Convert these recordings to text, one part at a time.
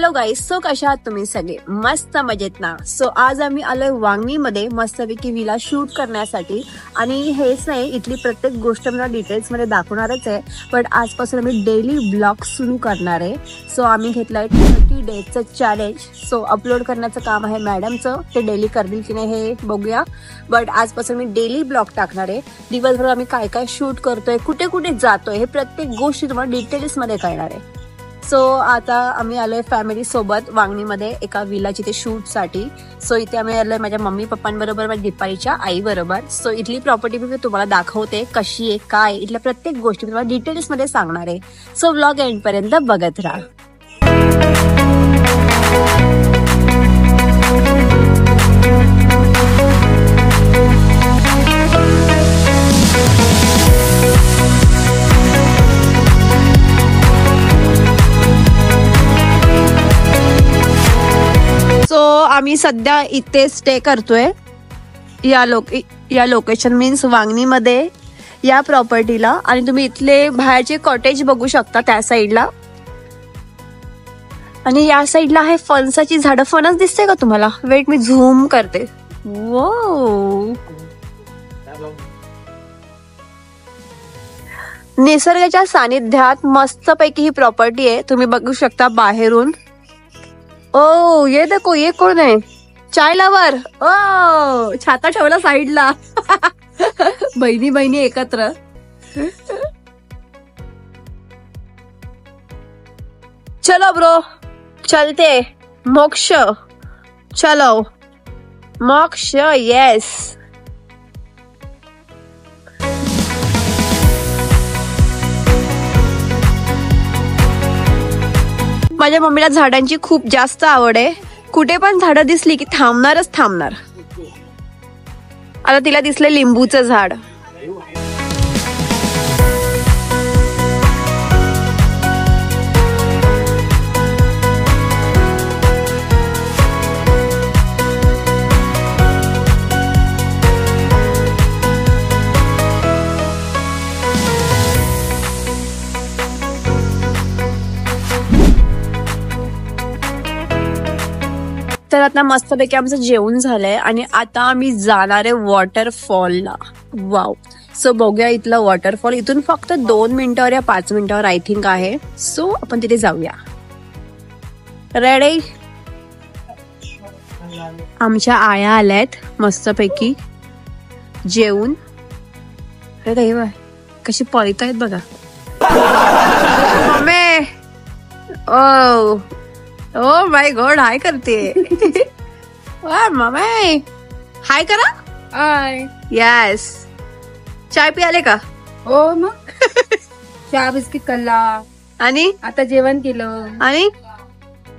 Hello guys, so कशा आहात तुम्ही सगळे? मस्त मजेत ना? सो आज आम्ही आलोय वांगणीमध्ये मस्तपैकी विला शूट करण्यासाठी. आणि हेच नाही, इथली प्रत्येक गोष्ट मला डिटेल्स मध्ये दाखवणारच आहे. पण आजपासून आम्ही डेली ब्लॉग सुरू करणार आहे. सो आम्ही घेतलाय 30 डेजचं चॅलेंज. सो अपलोड करण्याचं काम आहे मॅडमचं, ते डेली करतील की नाही हे बघूया. बट आजपासून मी डेली ब्लॉग टाकणार आहे. दिवसभर आम्ही काय काय शूट करतोय, कुठे कुठे जातोय, हे प्रत्येक गोष्टी तुम्हाला डिटेल्स मध्ये कळणार आहे. सो आता आम्ही आलोय फॅमिली सोबत वांगणीमध्ये एका विलाची ते शूट साठी. सो इथे आम्ही आलोय माझ्या मम्मी पप्पांबरोबर, माझ्या दीपालीच्या आई बरोबर. सो इथली प्रॉपर्टी मी तुम्हाला दाखवते कशी आहे, काय इथल्या प्रत्येक गोष्टी तुम्हाला डिटेल्स मध्ये सांगणार आहे. सो व्लॉग एंड पर्यंत बघत राहा. सो आम्ही सध्या इथे स्टे करतोय या लोकेशन मीन्स वांगणीमध्ये या प्रॉपर्टीला. आणि तुम्ही इथले बाहेरचे कॉटेज बघू शकता त्या साईडला. आणि या साईडला आहे फणसाची झाडं. फणस दिसते का तुम्हाला? वेट, मी झूम करते. वो निसर्गाच्या सानिध्यात मस्तपैकी ही प्रॉपर्टी आहे. तुम्ही बघू शकता बाहेरून. ओ ये देखो, ये कोण आहे? चाय लवर. ओ छाता ठेवला साईडला. बहिणी बहिणी एकत्र. चलो ब्रो, चलते. मोक्ष, चलो मोक्ष. येस. माझ्या मम्मीला झाडांची खूप जास्त आवड आहे. कुठे पण झाडं दिसली की थांबणारच थांबणार. आता तिला दिसलं लिंबूचं झाड. तर आता मस्तपैकी आमचं जेवण झालंय आणि आता आम्ही जाणार आहे वॉटरफॉलला. वाव. सो बघूया इथलं वॉटरफॉल. इथून फक्त 2 मिनिटावर या 5 मिनिटावर आय थिंक आहे. सो आपण तिथे जाऊया. रेडी? आमच्या आया आल्यात मस्तपैकी जेवून. अरे कशी पळत आहेत बघा. Mummy, O oh my God, हाय करते. मम्मी हाय करा. हाय. यस. चाय पियाले का? हो मग. चहा बिस्किट खाल्ला आणि आता जेवण केलं. आणि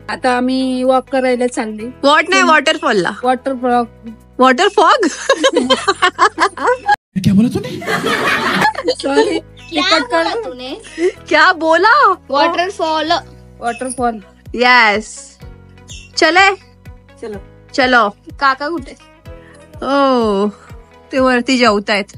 आता आम्ही वॉक करायला चालले. वॉट नाही, वॉटरफॉलला. वॉटरफॉग. क्या बोला तूने? सॉरी. क्या बोला? वॉटरफॉल. यस. चले. चलो. चलो. काका कुठे? ओ ते वरती जेवतायत.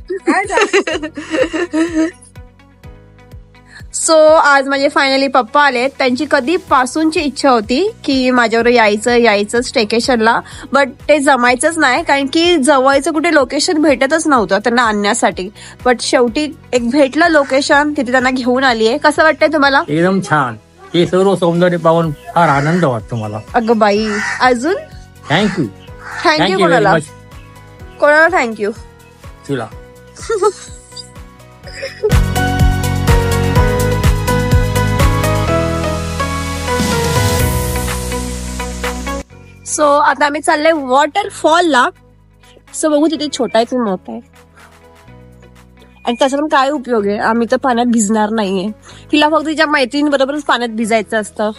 सो आज माझे फायनली पप्पा आले. त्यांची कधीपासूनची इच्छा होती की माझ्यावर यायचं स्टेकेशनला. बट ते जमायचंच नाही, कारण की जवळचं कुठे लोकेशन भेटतच नव्हतं त्यांना आणण्यासाठी. बट शेवटी एक भेटलं लोकेशन, तिथे त्यांना घेऊन आली आहे. कसं वाटतंय तुम्हाला? एकदम छान. हे सर्व सौंदर्य पाहून फार आनंद वाटतो मला. अगं बाई, अजून थँक्यू. थँक्यू कोणाला? कोणाला थँक्यू? तुला. सो आता आम्ही चाललोय वॉटरफॉलला. सो बघू तिथे छोटा आहे की मोठा आहे. आणि त्याचा पण काय उपयोग आहे? आम्ही तर पाण्यात भिजणार नाहीये. तिला फक्त तिच्या मैत्रिणीबरोबरच पाण्यात भिजायचं असतं.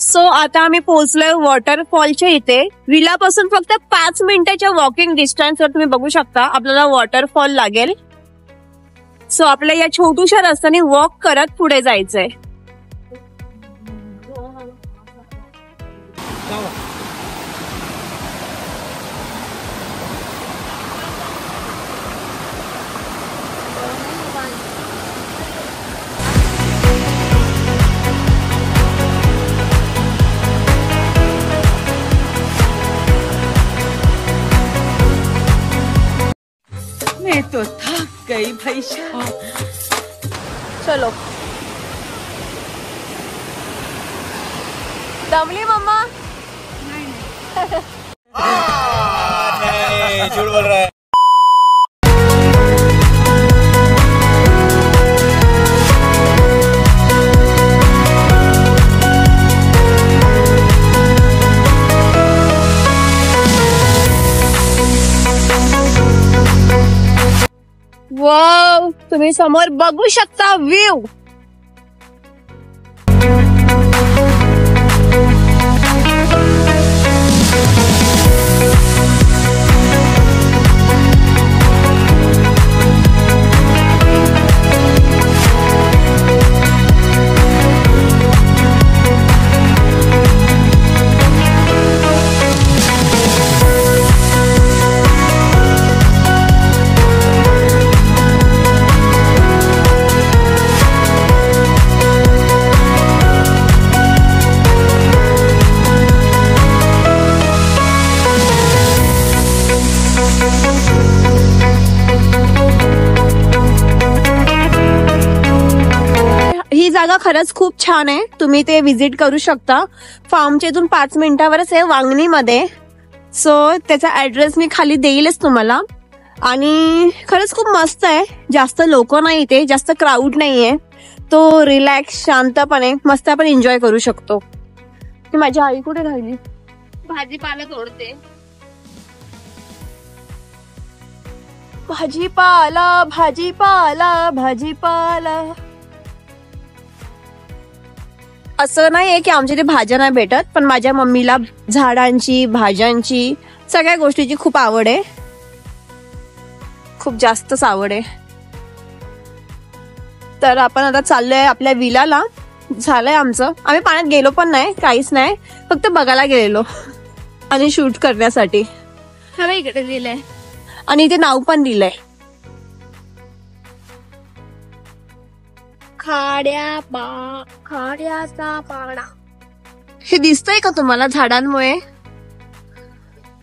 सो आता आम्ही पोहोचलोय वॉटरफॉलच्या इथे. विलापासून फक्त 5 मिनिटाच्या वॉकिंग डिस्टन्सवर तुम्ही बघू शकता आपल्याला वॉटरफॉल लागेल. सो आपल्याला या छोट्याशा रस्त्याने वॉक करत पुढे जायचंय. मैं तो थक गई भाई साहब. चलो दमली मम्मा. नहीं झूठ बोल रहा है. वाव, तुम्ही समोर बघू शकता व्ह्यू. ही जागा खरंच खूप छान आहे. तुम्ही ते विजिट करू शकता. फार्मच्या इथून 5 मिनिटावरच आहे वांगणीमध्ये. सो त्याचा ऍड्रेस मी खाली देईलच तुम्हाला. आणि खरंच खूप मस्त आहे. जास्त लोक नाही इथे, जास्त क्राऊड नाहीये. तो रिलॅक्स शांतपणे मस्त आपण एन्जॉय करू शकतो. ती माझी आई कुठे राहिली? भाजीपाला तोडते. भाजीपाला भाजीपाला भाजीपाला. असं नाहीये की आमच्या इथे भाज्या नाही भेटत, पण माझ्या मम्मीला झाडांची, भाज्यांची, सगळ्या गोष्टीची खूप आवड आहे. खूप जास्तच आवड आहे. तर आपण आता चाललोय आपल्या विलाला. झालंय आमचं. आम्ही पाण्यात गेलो पण नाही, काहीच नाही, फक्त बघायला गेलेलो आणि शूट करण्यासाठी. हवे इकडे दिलंय. आणि इथे नाव पण दिलंय खाड्याचा पाडा. हे दिसतंय का तुम्हाला झाडांमुळे?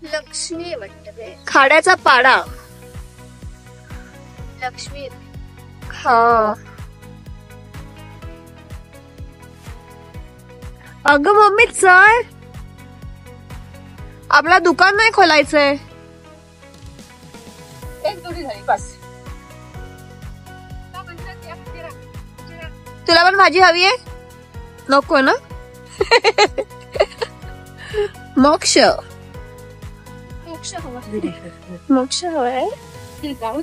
लक्ष्मी वाटत. खाड्याचा पाडा. लक्ष्मी. हा. अगं मम्मी चल, आपला दुकान नाही खोलायचंय. एक जोडी झाली बस. तुला पण भाजी हवी आहे? नको ना. मोक्ष मोक्ष हवाय.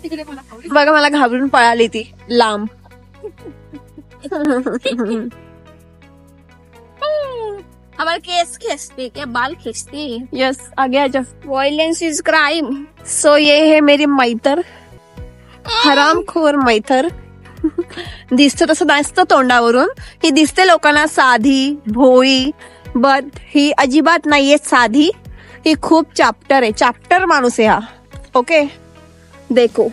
तिकडे मला बघा मला घाबरून पळाली ती लांब. हमारे केस खींचती क्या, बाल खींचती. यस, आगे आजा. Violence is crime. सो ये है मेरी मैतर, हरामखोर मैतर. दिसतं तसं नसतं तोंडावरून. ही दिसते लोकांना साधी, भोळी, बट ही अजिबात नाहीये साधी. ही खूप चॅप्टर आहे, चॅप्टर माणूस आहे हा. ओके, देखो.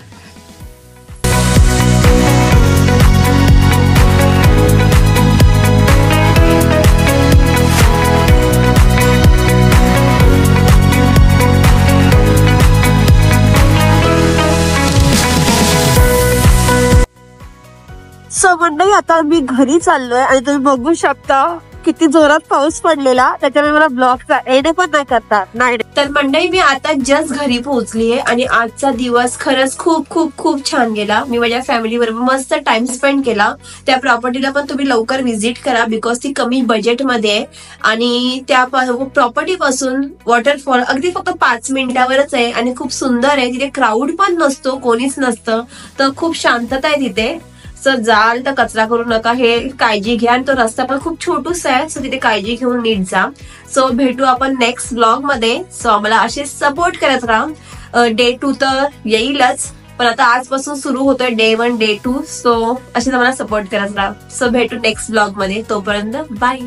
सो मंडळी, आता मी घरी चाललोय आणि तुम्ही बघू शकता किती जोरात पाऊस पडलेला. त्याच्यामुळे मला ब्लॉगचा एंड पण नाही करता नाही. तर मंडळी, मी आता जस्ट घरी पोहोचलीये आणि आजचा दिवस खरंच खूप खूप खूप छान गेला. मी माझ्या फॅमिली बरोबर मस्त टाइम स्पेंड केला. त्या प्रॉपर्टीला पण तुम्ही लवकर व्हिजिट करा, बिकॉज ती कमी बजेटमध्ये आहे. आणि त्या प्रॉपर्टी पासून वॉटरफॉल अगदी फक्त 5 मिनिटावरच आहे आणि खूप सुंदर आहे. तिथे क्राऊड पण नसतो, कोणीच नसतं, तर खूप शांतता आहे तिथे. सो जाल तर कचरा करू नका, हे काळजी घ्या. आणि तो रस्ता पण खूप छोटूसा आहे, सो तिथे काळजी घेऊन नीट जा. सो भेटू आपण नेक्स्ट ब्लॉग मध्ये. सो आम्हाला असे सपोर्ट करत राहा. डे 2 तर येईलच, पण आता आजपासून सुरू होतोय डे 1 डे 2. सो असेच आम्हाला सपोर्ट करत राहा. सो भेटू नेक्स्ट ब्लॉग मध्ये. तोपर्यंत बाय.